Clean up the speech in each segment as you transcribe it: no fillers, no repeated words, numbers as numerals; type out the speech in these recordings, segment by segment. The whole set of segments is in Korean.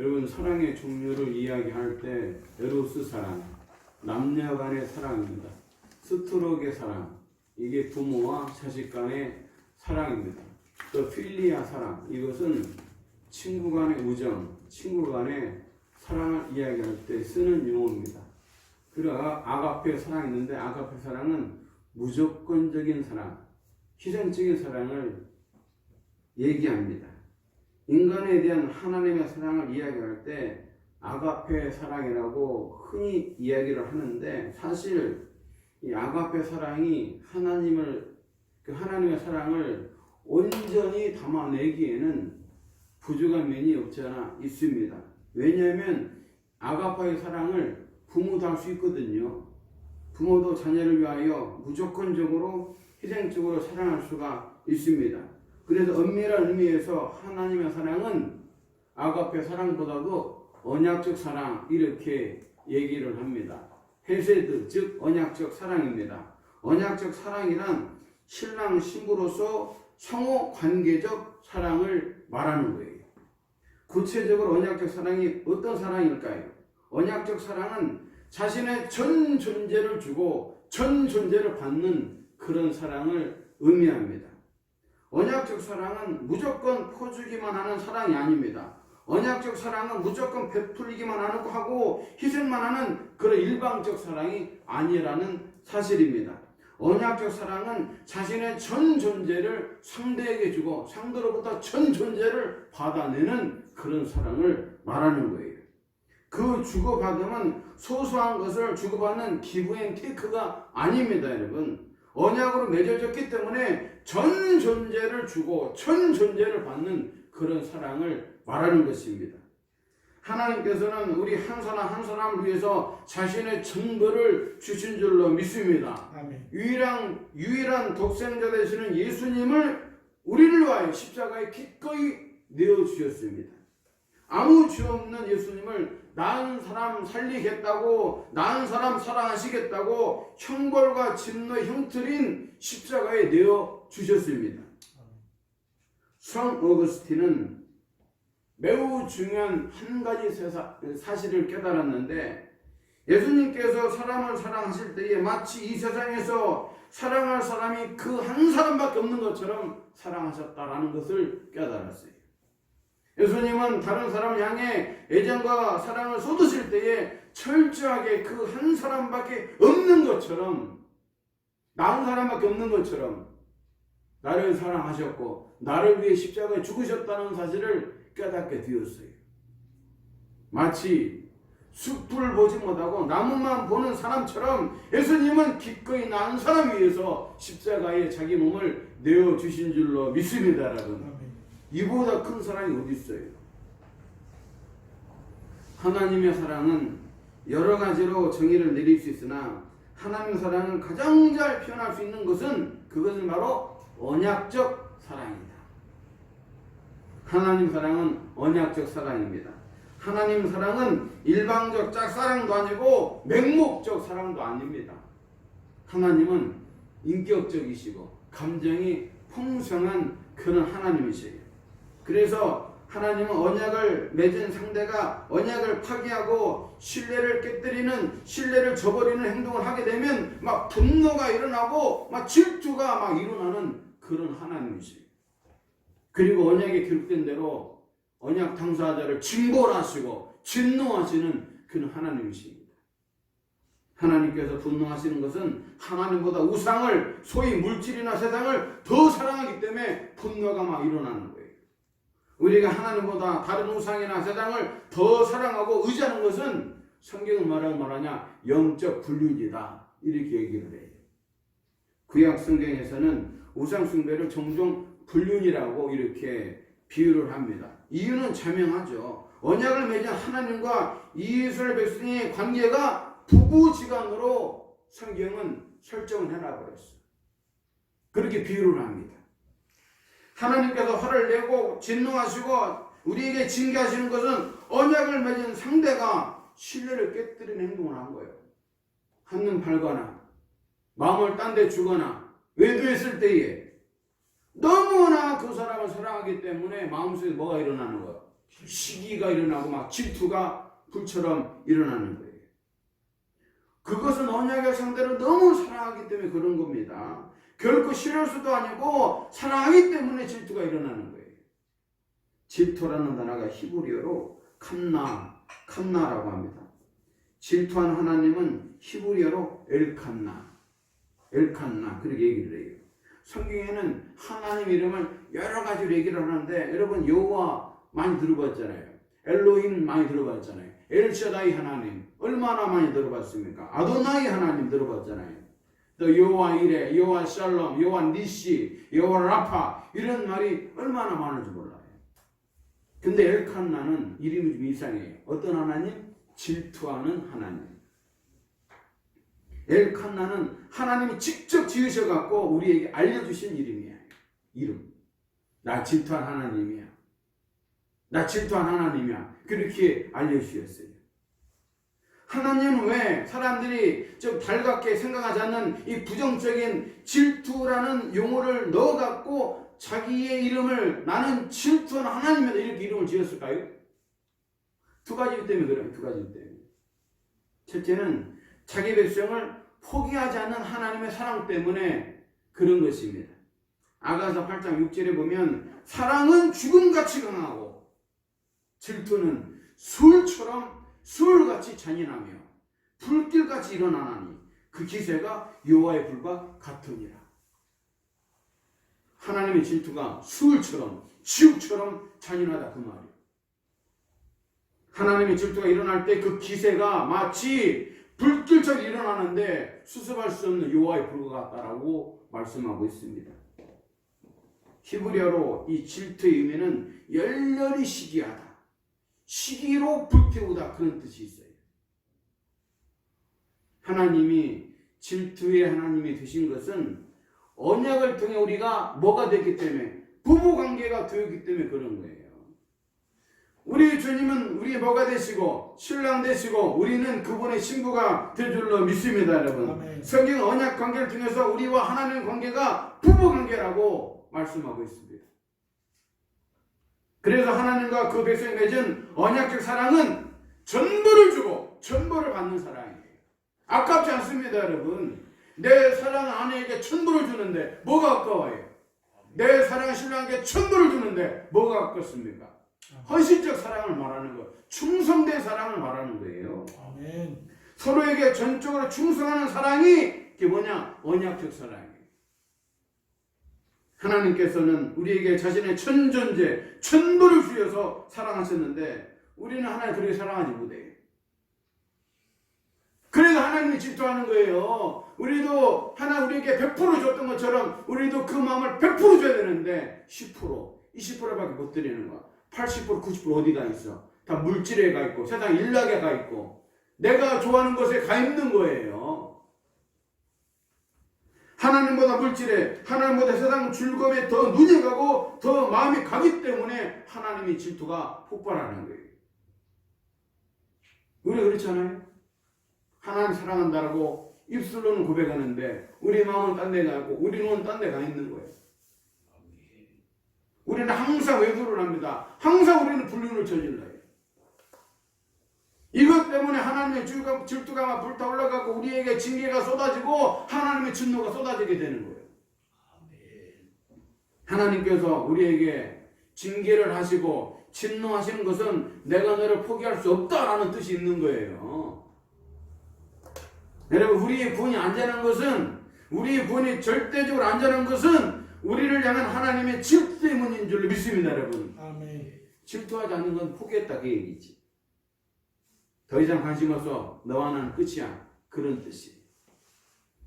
여러분, 사랑의 종류를 이야기할 때 에로스 사랑, 남녀 간의 사랑입니다. 스토록의 사랑, 이게 부모와 자식 간의 사랑입니다. 또 필리아 사랑, 이것은 친구 간의 우정, 친구 간의 사랑을 이야기할 때 쓰는 용어입니다. 그리고 아가페 사랑이 있는데, 아가페 사랑은 무조건적인 사랑, 희생적인 사랑을 얘기합니다. 인간에 대한 하나님의 사랑을 이야기할 때 아가페 사랑이라고 흔히 이야기를 하는데, 사실 이 아가페 사랑이 하나님의 사랑을 온전히 담아내기에는 부족한 면이 없지 않아 있습니다. 왜냐하면 아가페의 사랑을 부모도 할 수 있거든요. 부모도 자녀를 위하여 무조건적으로 희생적으로 사랑할 수가 있습니다. 그래서 엄밀한 의미에서 하나님의 사랑은 아가페 사랑보다도 언약적 사랑, 이렇게 얘기를 합니다. 헤세드, 즉 언약적 사랑입니다. 언약적 사랑이란 신랑 신부로서 상호 관계적 사랑을 말하는 거예요. 구체적으로 언약적 사랑이 어떤 사랑일까요? 언약적 사랑은 자신의 전 존재를 주고 전 존재를 받는 그런 사랑을 의미합니다. 언약적 사랑은 무조건 퍼주기만 하는 사랑이 아닙니다. 언약적 사랑은 무조건 베풀기만 하고 희생만 하는 그런 일방적 사랑이 아니라는 사실입니다. 언약적 사랑은 자신의 전 존재를 상대에게 주고 상대로부터 전 존재를 받아내는 그런 사랑을 말하는 거예요. 그 주고받음은 소소한 것을 주고받는 기브 앤 테이크가 아닙니다, 여러분. 언약으로 맺어졌기 때문에 전 존재를 주고 전 존재를 받는 그런 사랑을 말하는 것입니다. 하나님께서는 우리 한 사람 한 사람을 위해서 자신의 전부를 주신 줄로 믿습니다. 아멘. 유일한 독생자 되시는 예수님을 우리를 위하여 십자가에 기꺼이 내어주셨습니다. 아무 죄 없는 예수님을 낳은 사람 살리겠다고, 낳은 사람 사랑하시겠다고 형벌과 진노의 형틀인 십자가에 내어주셨습니다. 성 어거스틴은 매우 중요한 한 가지 사실을 깨달았는데, 예수님께서 사람을 사랑하실 때에 마치 이 세상에서 사랑할 사람이 그 한 사람밖에 없는 것처럼 사랑하셨다라는 것을 깨달았어요. 예수님은 다른 사람을 향해 애정과 사랑을 쏟으실 때에 철저하게 그 한 사람밖에 없는 것처럼, 나은 사람밖에 없는 것처럼 나를 사랑하셨고 나를 위해 십자가에 죽으셨다는 사실을 깨닫게 되었어요. 마치 숲을 보지 못하고 나무만 보는 사람처럼 예수님은 기꺼이 나은 사람 위해서 십자가에 자기 몸을 내어주신 줄로 믿습니다, 여러분. 이보다 큰 사랑이 어디 있어요? 하나님의 사랑은 여러 가지로 정의를 내릴 수 있으나 하나님의 사랑은 가장 잘 표현할 수 있는 그것은 바로 언약적 사랑입니다. 하나님 사랑은 언약적 사랑입니다. 하나님 사랑은 일방적 짝사랑도 아니고 맹목적 사랑도 아닙니다. 하나님은 인격적이시고 감정이 풍성한 그런 하나님이세요. 그래서 하나님은 언약을 맺은 상대가 언약을 파기하고 신뢰를 깨뜨리는, 신뢰를 저버리는 행동을 하게 되면 막 분노가 일어나고 막 질투가 막 일어나는 그런 하나님이세요. 그리고 언약에 기록된 대로 언약 당사자를 징벌하시고 진노하시는 그런 하나님이십니다. 하나님께서 분노하시는 것은 하나님보다 우상을, 소위 물질이나 세상을 더 사랑하기 때문에 분노가 막 일어나는 거예요. 우리가 하나님보다 다른 우상이나 세상을 더 사랑하고 의지하는 것은 성경은 말하냐? 영적 불륜이다, 이렇게 얘기를 해요. 구약 성경에서는 우상 숭배를 종종 불륜이라고 이렇게 비유를 합니다. 이유는 자명하죠. 언약을 맺은 하나님과 이스라엘 백성의 관계가 부부지간으로 성경은 설정을 해놔버렸어요. 그렇게 비유를 합니다. 하나님께서 화를 내고 진노하시고 우리에게 징계하시는 것은 언약을 맺은 상대가 신뢰를 깨뜨리는 행동을 한 거예요. 한눈 팔거나 마음을 딴 데 주거나 외도했을 때에 너무나 그 사람을 사랑하기 때문에 마음속에 뭐가 일어나는 거예요? 시기가 일어나고 막 질투가 불처럼 일어나는 거예요. 그것은 언약의 상대로 너무 사랑하기 때문에 그런 겁니다. 결코 싫을 수도 아니고 사랑하기 때문에 질투가 일어나는 거예요. 질투라는 단어가 히브리어로 칸나라고 합니다. 질투한 하나님은 히브리어로 엘칸나 그렇게 얘기를 해요. 성경에는 하나님 이름을 여러 가지로 얘기를 하는데 여러분 여호와 많이 들어봤잖아요. 엘로힘 많이 들어봤잖아요. 엘샤다이 하나님 얼마나 많이 들어봤습니까? 아도나이 하나님 들어봤잖아요. 또 여호와 이레, 여호와 샬롬, 여호와 니시, 여호와 라파 이런 말이 얼마나 많은지 몰라요. 근데 엘칸나는 이름이 좀 이상해요. 어떤 하나님? 질투하는 하나님. 엘칸나는 하나님이 직접 지으셔갖고 우리에게 알려주신 이름이에요. 이름. 나 질투한 하나님이야. 나 질투한 하나님이야. 그렇게 알려주셨어요. 하나님은 왜 사람들이 좀 달갑게 생각하지 않는 이 부정적인 질투라는 용어를 넣어갖고 자기의 이름을 나는 질투하는 하나님이다 이렇게 이름을 지었을까요? 두 가지 때문에 그래요. 두 가지 때문에. 첫째는 자기 백성을 포기하지 않는 하나님의 사랑 때문에 그런 것입니다. 아가서 8장 6절에 보면 사랑은 죽음같이 강하고 질투는 술같이 잔인하며 불길같이 일어나나니 그 기세가 여호와의 불과 같으니라. 하나님의 질투가 술처럼 지옥처럼 잔인하다 그 말이에요. 하나님의 질투가 일어날 때 그 기세가 마치 불길처럼 일어나는데 수습할 수 없는 여호와의 불과 같다라고 말씀하고 있습니다. 히브리어로 이 질투의 의미는 열렬히 시기하다, 시기로 불태우다 그런 뜻이 있어요. 하나님이 질투의 하나님이 되신 것은 언약을 통해 우리가 뭐가 됐기 때문에 부부관계가 되었기 때문에 그런 거예요. 우리 주님은 우리 뭐가 되시고 신랑 되시고 우리는 그분의 신부가 될 줄로 믿습니다. 여러분. 아멘. 성경 언약 관계를 통해서 우리와 하나님의 관계가 부부관계라고 말씀하고 있습니다. 그래서 하나님과 그 백성이 맺은 언약적 사랑은 전부를 주고 전부를 받는 사랑이에요. 아깝지 않습니다. 여러분. 내 사랑은 아내에게 천부를 주는데 뭐가 아까워요? 내 사랑은 신랑에게 천부를 주는데 뭐가 아깝습니까? 헌신적 사랑을 말하는 거, 충성된 사랑을 말하는 거예요. 아멘. 서로에게 전적으로 충성하는 사랑이 이게 뭐냐? 언약적 사랑이에요. 하나님께서는 우리에게 자신의 천존재, 천부를 주셔서 사랑하셨는데 우리는 하나님 그렇게 사랑하지 못해요. 그래서 하나님이 질투하는 거예요. 우리도 하나 우리에게 100% 줬던 것처럼 우리도 그 마음을 100% 줘야 되는데 10%, 20%밖에 못 드리는 거야. 80%, 90% 어디가 있어? 다 물질에 가 있고 세상 일락에 가 있고 내가 좋아하는 것에 가 있는 거예요. 하나님보다 물질에, 하나님보다 세상 즐거움에 더 눈이 가고 더 마음이 가기 때문에 하나님의 질투가 폭발하는 거예요. 우리 그렇잖아요. 하나님 사랑한다라고 입술로는 고백하는데 우리 마음은 딴 데 가 있고 우리 눈은 딴 데 가 있는 거예요. 우리는 항상 외도를 합니다. 항상 우리는 불륜을 저질러요. 이것 때문에 하나님의 질투가 불타올라가고 우리에게 징계가 쏟아지고 하나님의 진노가 쏟아지게 되는 거예요. 하나님께서 우리에게 징계를 하시고 진노하시는 것은 내가 너를 포기할 수 없다라는 뜻이 있는 거예요. 여러분, 우리의 구원이 안전한 것은, 우리의 구원이 절대적으로 안전한 것은 우리를 향한 하나님의 질투 때문인 줄 믿습니다. 여러분. 아멘. 질투하지 않는 건 포기했다 그 얘기지. 더 이상 관심 없어 너와 나는 끝이야 그런 뜻이.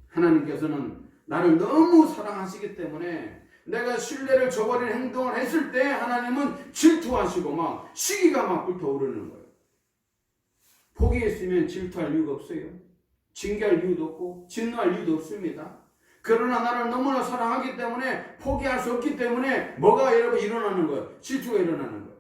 하나님께서는 나를 너무 사랑하시기 때문에 내가 신뢰를 저버리는 행동을 했을 때 하나님은 질투하시고 막 시기가 막 불타오르는 거예요. 포기했으면 질투할 이유가 없어요. 징계할 이유도 없고 진노할 이유도 없습니다. 그러나 나를 너무나 사랑하기 때문에 포기할 수 없기 때문에 뭐가 여러분 일어나는 거예요? 질투가 일어나는 거예요.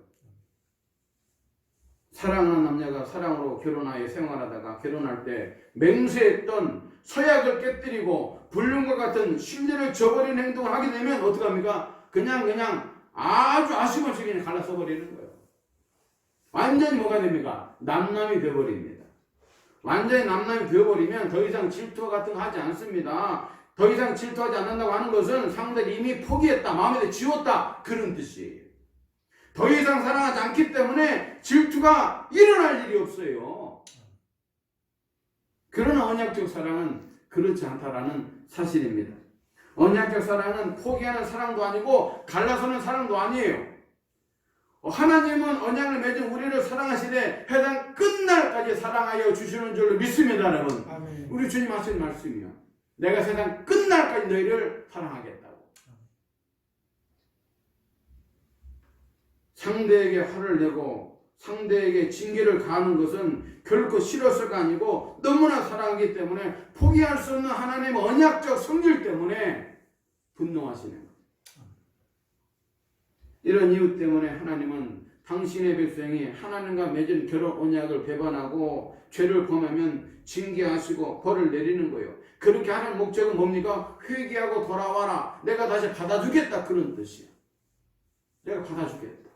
사랑하는 남녀가 사랑으로 결혼하여 생활하다가 결혼할 때 맹세했던 서약을 깨뜨리고 불륜과 같은 신뢰를 저버리는 행동을 하게 되면 어떡합니까? 그냥 아주 아쉬움없이 그냥 갈라서 버리는 거예요. 완전히 뭐가 됩니까? 남남이 되어버립니다. 완전히 남남이 되어버리면 더 이상 질투 같은 거 하지 않습니다. 더 이상 질투하지 않는다고 하는 것은 상대를 이미 포기했다, 마음에 지웠다, 그런 뜻이에요. 더 이상 사랑하지 않기 때문에 질투가 일어날 일이 없어요. 그러나 언약적 사랑은 그렇지 않다라는 사실입니다. 언약적 사랑은 포기하는 사랑도 아니고 갈라서는 사랑도 아니에요. 하나님은 언약을 맺은 우리를 사랑하시되 해당 끝날까지 사랑하여 주시는 줄로 믿습니다, 여러분. 아멘. 우리 주님 하신 말씀이요. 내가 세상 끝날까지 너희를 사랑하겠다고. 상대에게 화를 내고 상대에게 징계를 가하는 것은 결코 싫어서가 아니고 너무나 사랑하기 때문에 포기할 수 없는 하나님의 언약적 성질 때문에 분노하시는 거예요. 이런 이유 때문에 하나님은 당신의 백성이 하나님과 맺은 결혼 언약을 배반하고 죄를 범하면 징계하시고 벌을 내리는 거예요. 그렇게 하는 목적은 뭡니까? 회개하고 돌아와라. 내가 다시 받아주겠다. 그런 뜻이야. 내가 받아주겠다.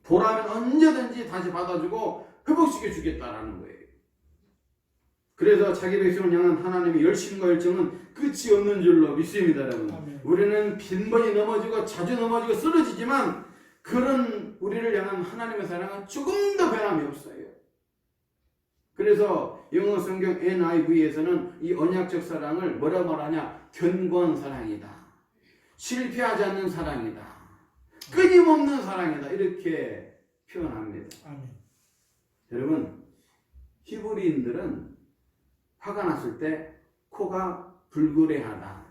돌아오면 언제든지 다시 받아주고 회복시켜 주겠다라는 거예요. 그래서 자기 백성을 향한 하나님의 열심과 열정은 끝이 없는 줄로 믿습니다, 여러분. 아멘. 우리는 빈번히 넘어지고 자주 넘어지고 쓰러지지만 그런 우리를 향한 하나님의 사랑은 조금도 변함이 없어요. 그래서 영어 성경 NIV에서는 이 언약적 사랑을 뭐라 말하냐? 견고한 사랑이다. 실패하지 않는 사랑이다. 끊임없는 사랑이다. 이렇게 표현합니다. 아멘. 여러분, 히브리인들은 화가 났을 때 코가 불그레하다,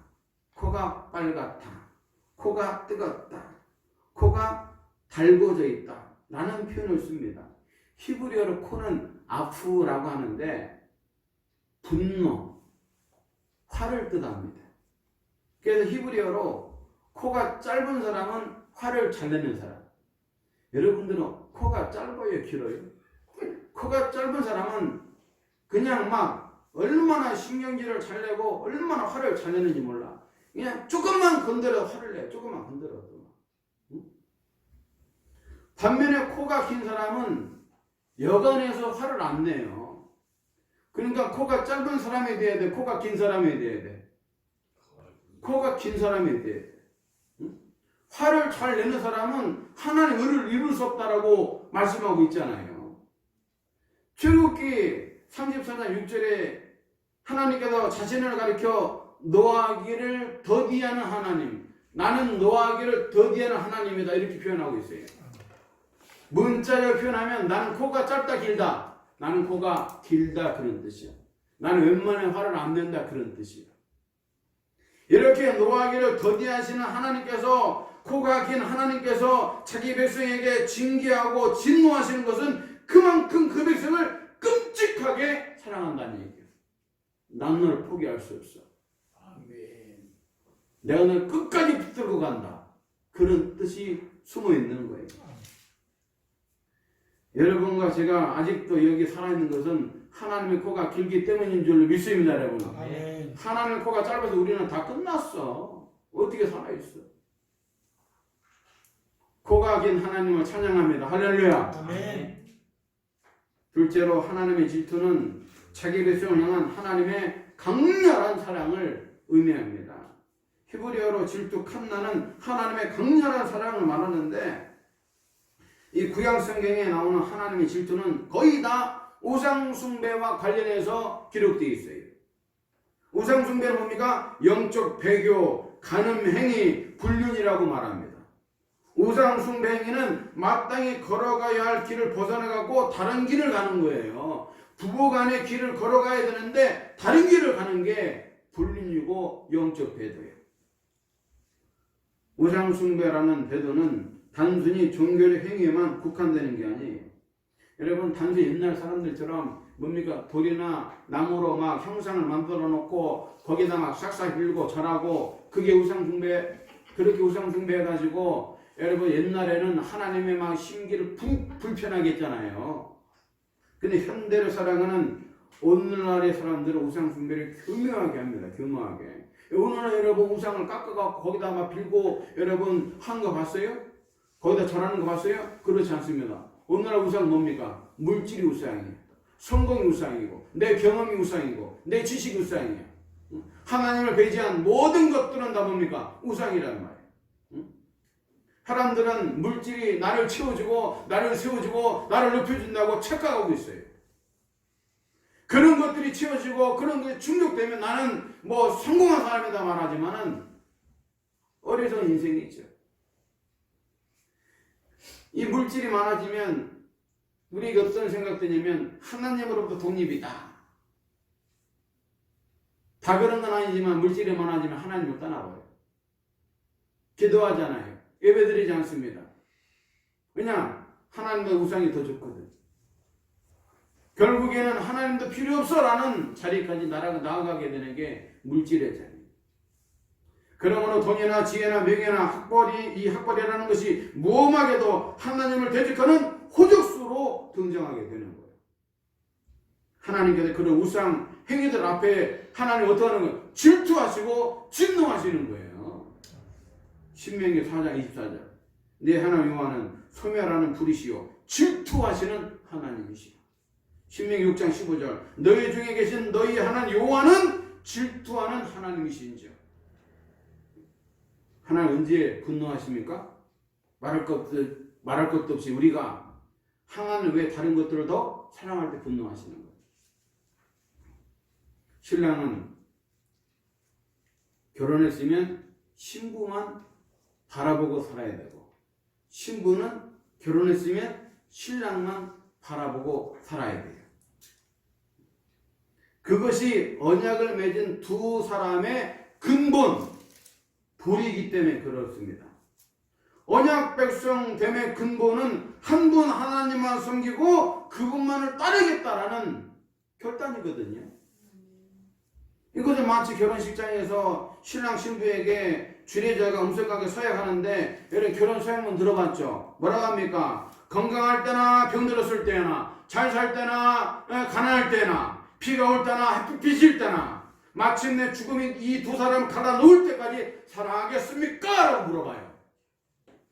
코가 빨갛다, 코가 뜨겁다, 코가 달궈져 있다 라는 표현을 씁니다. 히브리어로 코는 아프라고 하는데 분노, 화를 뜻합니다. 그래서 히브리어로 코가 짧은 사람은 화를 잘 내는 사람. 여러분들은 코가 짧아요, 길어요? 코가 짧은 사람은 그냥 막 얼마나 신경질을 잘 내고 얼마나 화를 잘 내는지 몰라. 그냥 조금만 건드려 화를 내. 조금만 건드려도. 응? 반면에 코가 긴 사람은 여간해서 화를 안 내요. 그러니까 코가 짧은 사람이 돼야 돼. 코가 긴 사람이 돼야 돼. 코가 긴 사람이 돼야 돼. 응? 화를 잘 내는 사람은 하나님의 의를 이룰 수 없다라고 말씀하고 있잖아요. 출애굽기 34장 6절에 하나님께서 자신을 가리켜 노하기를 더디하는 하나님, 나는 노하기를 더디하는 하나님이다 이렇게 표현하고 있어요. 문자를 표현하면 나는 코가 짧다 길다, 나는 코가 길다 그런 뜻이야. 나는 웬만하면 화를 안 낸다 그런 뜻이야. 이렇게 노하기를 더디하시는 하나님께서, 코가 긴 하나님께서 자기 백성에게 징계하고 진노하시는 것은 그만큼 그 백성을 끔찍하게 사랑한다는 얘기예요. 난 너를 포기할 수 없어. 아멘. 내가 너를 끝까지 붙들고 간다. 그런 뜻이 숨어 있는 거예요. 여러분과 제가 아직도 여기 살아있는 것은 하나님의 코가 길기 때문인 줄로 믿습니다, 여러분. 아멘. 하나님의 코가 짧아서 우리는 다 끝났어. 어떻게 살아있어? 코가 긴 하나님을 찬양합니다. 할렐루야. 아멘. 둘째로 하나님의 질투는 자기 백성을 향한 하나님의 강렬한 사랑을 의미합니다. 히브리어로 질투 칸나는 하나님의 강렬한 사랑을 말하는데 이 구약 성경에 나오는 하나님의 질투는 거의 다 우상 숭배와 관련해서 기록되어 있어요. 우상 숭배는 뭡니까? 영적 배교, 간음 행위, 불륜이라고 말합니다. 우상 숭배 행위는 마땅히 걸어가야 할 길을 벗어나가고 다른 길을 가는 거예요. 부부간의 길을 걸어가야 되는데 다른 길을 가는 게 불륜이고 영적 배도예요. 우상 숭배라는 배도는 단순히 종교적 행위에만 국한되는 게 아니에요. 여러분, 단순히 옛날 사람들처럼 뭡니까? 돌이나 나무로 막 형상을 만들어 놓고 거기다 막 싹싹 빌고 절하고 그게 우상 숭배, 그렇게 우상 숭배 해가지고 여러분 옛날에는 하나님의 막 심기를 불편하게 했잖아요. 근데 현대를 살아가는 오늘날의 사람들은 우상 숭배를 교묘하게 합니다. 교묘하게. 오늘날 여러분 우상을 깎아갖고 거기다 막 빌고 여러분 한 거 봤어요? 거기다 절하는 거 봤어요? 그렇지 않습니다. 오늘날 우상 뭡니까? 물질이 우상이에요. 성공이 우상이고 내 경험이 우상이고 내 지식이 우상이에요. 하나님을 배제한 모든 것들은 다 뭡니까? 우상이란 말이에요. 사람들은 물질이 나를 채워주고 나를 세워주고 나를 높여준다고 착각하고 있어요. 그런 것들이 채워지고 그런 것에 충족되면 나는 뭐 성공한 사람이다 말하지만은 어리석은 인생이 있죠. 이 물질이 많아지면 우리에게 어떤 생각되냐면 하나님으로부터 독립이다. 다 그런 건 아니지만 물질이 많아지면 하나님을 떠나버려요. 기도하잖아요. 예배드리지 않습니다. 왜냐? 하나님과 우상이 더 좋거든. 결국에는 하나님도 필요 없어라는 자리까지 나아가게 되는 게 물질의 자리. 그러므로 돈이나 지혜나 명예나 이 학벌이라는 것이 무엄하게도 하나님을 대적하는 호적수로 등장하게 되는 거예요. 하나님께서 그런 우상 행위들 앞에 하나님 어떻게 하는 거예요? 질투하시고 진노하시는 거예요. 신명기 4장 24절. 내 하나님 여호와는 소멸하는 불이시요 질투하시는 하나님이시요. 신명기 6장 15절. 너희 중에 계신 너희 하나님 여호와는 질투하는 하나님이신지요. 하나님 언제 분노하십니까? 말할 것도 없이 우리가 하나님 외에 다른 것들을 더 사랑할 때 분노하시는 거예요. 신랑은 결혼했으면 신부만 바라보고 살아야 되고 신부는 결혼했으면 신랑만 바라보고 살아야 돼요. 그것이 언약을 맺은 두 사람의 근본 불이기 때문에 그렇습니다. 언약 백성 됨의 근본은 한 분 하나님만 섬기고 그분만을 따르겠다라는 결단이거든요. 이것은 마치 결혼식장에서 신랑 신부에게 주례자가 음성하게 서약하는데 여러분 결혼 서약문 들어봤죠? 뭐라고 합니까? 건강할 때나 병들었을 때나 잘 살 때나 가난할 때나 비가 올 때나 햇빛 비칠 때나 마침내 죽음이 이 두 사람을 갈아 놓을 때까지 사랑하겠습니까? 라고 물어봐요.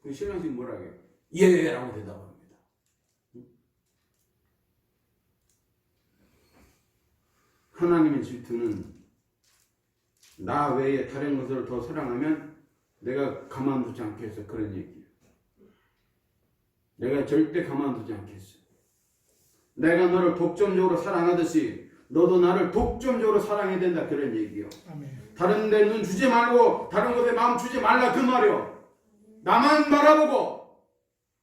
그 신랑이 뭐라고 해요? 예 라고 대답합니다. 하나님의 질투는 나 외에 다른 것을 더 사랑하면 내가 가만두지 않겠어. 그런 얘기예요. 내가 절대 가만두지 않겠어. 내가 너를 독점적으로 사랑하듯이 너도 나를 독점적으로 사랑해야 된다. 그런 얘기요. 아멘. 다른 데 눈 주지 말고 다른 것에 마음 주지 말라 그 말이요. 나만 바라보고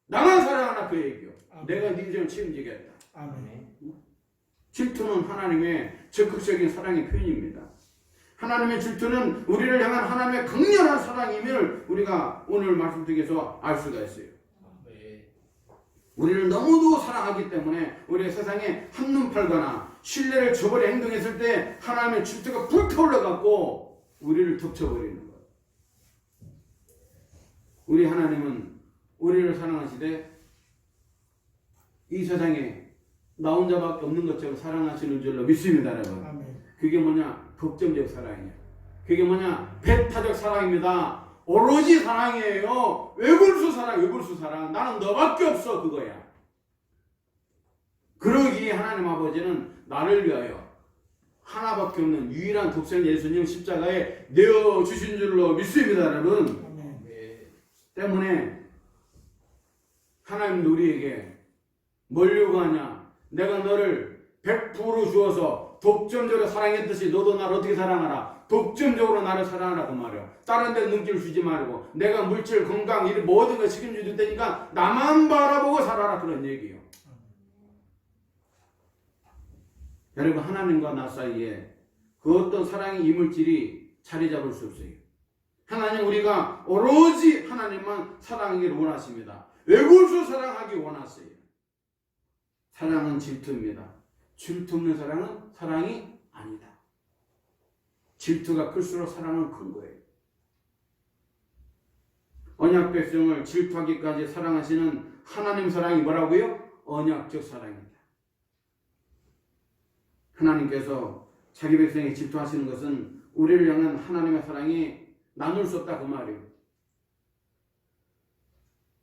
나만 사랑하라 그 얘기요. 아멘. 내가 네 인생을 책임지겠다. 아멘. 질투는 하나님의 적극적인 사랑의 표현입니다. 하나님의 질투는 우리를 향한 하나님의 강렬한 사랑임을 우리가 오늘 말씀 중에서 알 수가 있어요. 우리를 너무도 사랑하기 때문에 우리가 세상에 한눈 팔거나 신뢰를 저버려 행동했을 때 하나님의 질투가 불타올라갖고 우리를 덮쳐버리는 거예요. 우리 하나님은 우리를 사랑하시되 이 세상에 나 혼자밖에 없는 것처럼 사랑하시는 줄로 믿습니다, 여러분. 아멘. 그게 뭐냐? 독점적 사랑이에요. 그게 뭐냐? 배타적 사랑입니다. 오로지 사랑이에요. 외골수 사랑. 나는 너밖에 없어. 그거야. 그러기에 하나님 아버지는 나를 위하여 하나밖에 없는 유일한 독생 예수님 십자가에 내어주신 줄로 믿습니다, 여러분. 때문에 하나님 우리에게 뭘 요구하냐? 내가 너를 100% 주어서 독점적으로 사랑했듯이 너도 나를 어떻게 사랑하라? 독점적으로 나를 사랑하라 그 말이야. 다른 데 눈길 주지 말고 내가 물질, 건강, 일 모든 걸 책임져 줄 테니까 나만 바라보고 살아라 그런 얘기예요. 여러분 하나님과 나 사이에 그 어떤 사랑의 이물질이 자리 잡을 수 없어요. 하나님 우리가 오로지 하나님만 사랑하기를 원하십니다. 외골수 사랑하기 원하세요. 사랑은 질투입니다. 질투 없는 사랑은 사랑이 아니다. 질투가 클수록 사랑은 큰 거예요. 언약 백성을 질투하기까지 사랑하시는 하나님 사랑이 뭐라고요? 언약적 사랑입니다. 하나님께서 자기 백성에 질투하시는 것은 우리를 향한 하나님의 사랑이 나눌 수 없다 그 말이에요.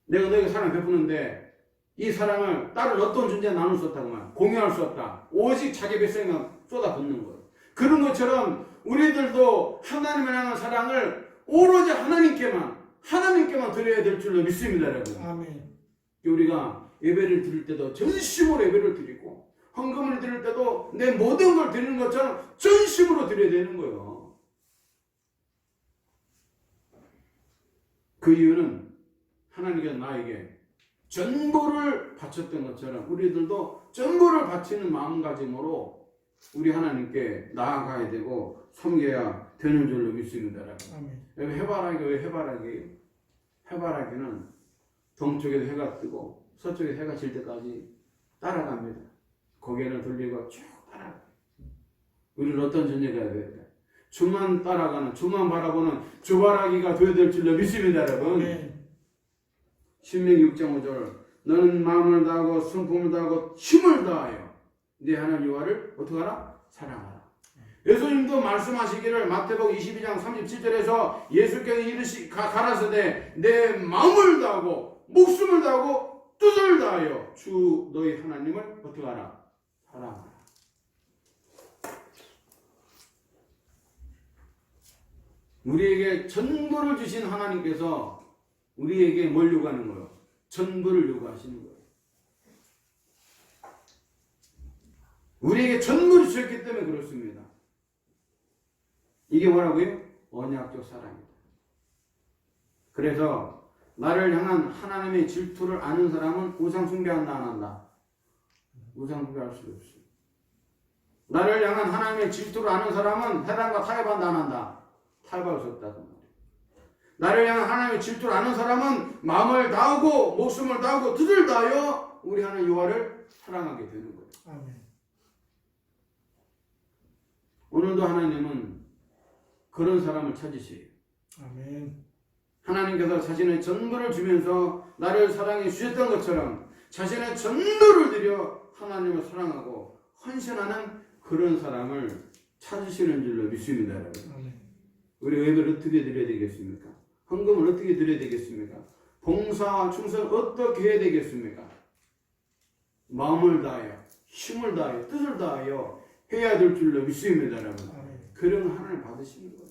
내가 너에게 사랑 베푸는데 이 사랑을 다른 어떤 존재에 나눌 수 없다고 말. 공유할 수 없다. 오직 자기 백성에만 쏟아붓는 거예요. 그런 것처럼 우리들도 하나님을 향한 사랑을 오로지 하나님께만 드려야 될 줄로 믿습니다, 여러분. 아멘. 우리가 예배를 드릴 때도 전심으로 예배를 드리고 헌금을 드릴 때도 내 모든 걸 드리는 것처럼 전심으로 드려야 되는 거예요. 그 이유는 하나님께서 나에게 전부를 바쳤던 것처럼 우리들도 전부를 바치는 마음가짐으로 우리 하나님께 나아가야 되고 섬겨야 되는 줄로 믿습니다. 아멘. 여러분, 해바라기 왜 해바라기예요? 해바라기는 동쪽에도 해가 뜨고 서쪽에 해가 질 때까지 따라갑니다. 고개를 돌리고 쭉 따라가요. 우리는 어떤 존재가 돼야 돼? 주만 따라가는, 주만 바라보는 주바라기가 되어야 될 줄로 믿습니다, 여러분. 네. 신명기 6장 5절 너는 마음을 다하고 성품을 다하고 힘을 다하여 네 하나님 여호와를 어떻게 하라? 사랑하라. 예수님도 말씀하시기를 마태복음 22장 37절에서 예수께서 가라사대 내 마음을 다하고 목숨을 다하고 뜻을 다하여 주 너희 하나님을 어떻게 하라? 사랑하라. 우리에게 전부를 주신 하나님께서 우리에게 뭘 요구하는 거예요? 전부를 요구하시는 거예요. 우리에게 전부를 주셨기 때문에 그렇습니다. 이게 뭐라고요? 언약적 사랑입니다. 그래서 나를 향한 하나님의 질투를 아는 사람은 우상 숭배한다 안 한다? 우상 숭배할 수가 없어요. 나를 향한 하나님의 질투를 아는 사람은 해당과 타협한다 안 한다? 타협할 수 없다고 말이에요. 나를 향한 하나님의 질투를 아는 사람은 마음을 다하고 목숨을 다하고 뜻을 다하여 우리 하나님 여호와를 사랑하게 되는 거예요. 아멘. 오늘도 하나님은 그런 사람을 찾으세요. 아멘. 하나님께서 자신의 전부를 주면서 나를 사랑해 주셨던 것처럼 자신의 전부를 들여 하나님을 사랑하고 헌신하는 그런 사람을 찾으시는 줄로 믿습니다, 여러분. 아멘. 우리 예배를 어떻게 드려야 되겠습니까? 헌금을 어떻게 드려야 되겠습니까? 봉사와 충성을 어떻게 해야 되겠습니까? 마음을 다하여, 힘을 다하여, 뜻을 다하여 해야 될 줄로 믿습니다, 여러분. 아멘. 그런 하나님 받으시는 거예요.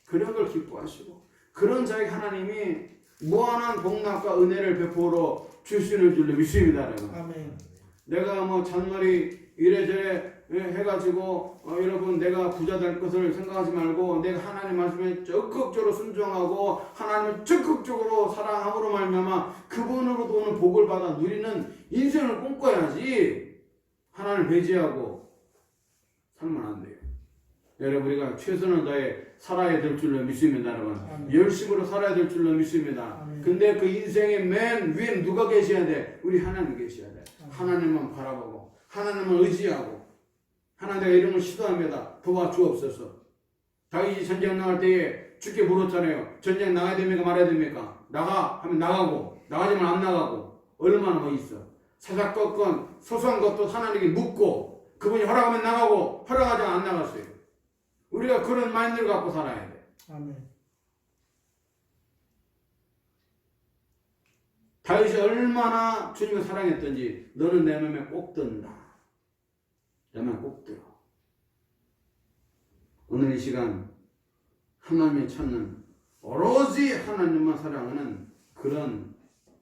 그런 걸 기뻐하시고 그런 자에게 하나님이 무한한 복락과 은혜를 베풀어 주시는 줄로 믿습니다, 여러분. 아멘. 내가 뭐 잔머리 이래저래 해가지고 여러분 내가 부자 될 것을 생각하지 말고 내가 하나님 말씀에 적극적으로 순종하고 하나님을 적극적으로 사랑함으로 말미암아 그분으로도 오는 복을 받아 누리는 인생을 꿈꿔야지 하나님을 배제하고 살면 안 돼요. 여러분 우리가 최선을 다해 살아야 될 줄로 믿습니다, 여러분. 아멘. 열심으로 살아야 될 줄로 믿습니다. 아멘. 근데 그 인생의 맨 위에 누가 계셔야 돼? 우리 하나님 계셔야 돼. 아멘. 하나님만 바라보고 하나님을 의지하고 하나님 내가 이런 걸 시도합니다. 도와주옵소서. 다윗이 전쟁 나갈 때에 주께 물었잖아요. 전쟁 나가야 됩니까 말아야 됩니까? 나가 하면 나가고 나가지만 안 나가고 얼마나 뭐 있어. 사사건건 소소한 것도 하나님께 묻고 그분이 허락하면 나가고 허락하지 않으면 안 나갔어요. 우리가 그런 마인드를 갖고 살아야 돼. 아멘. 다윗이 얼마나 주님을 사랑했던지 너는 내 맘에 꼭 든다. 내 맘에 꼭 들어. 오늘 이 시간 하나님을 찾는 오로지 하나님만 사랑하는 그런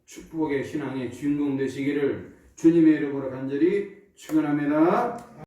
축복의 신앙의 주인공 되시기를 주님의 이름으로 간절히 축원합니다.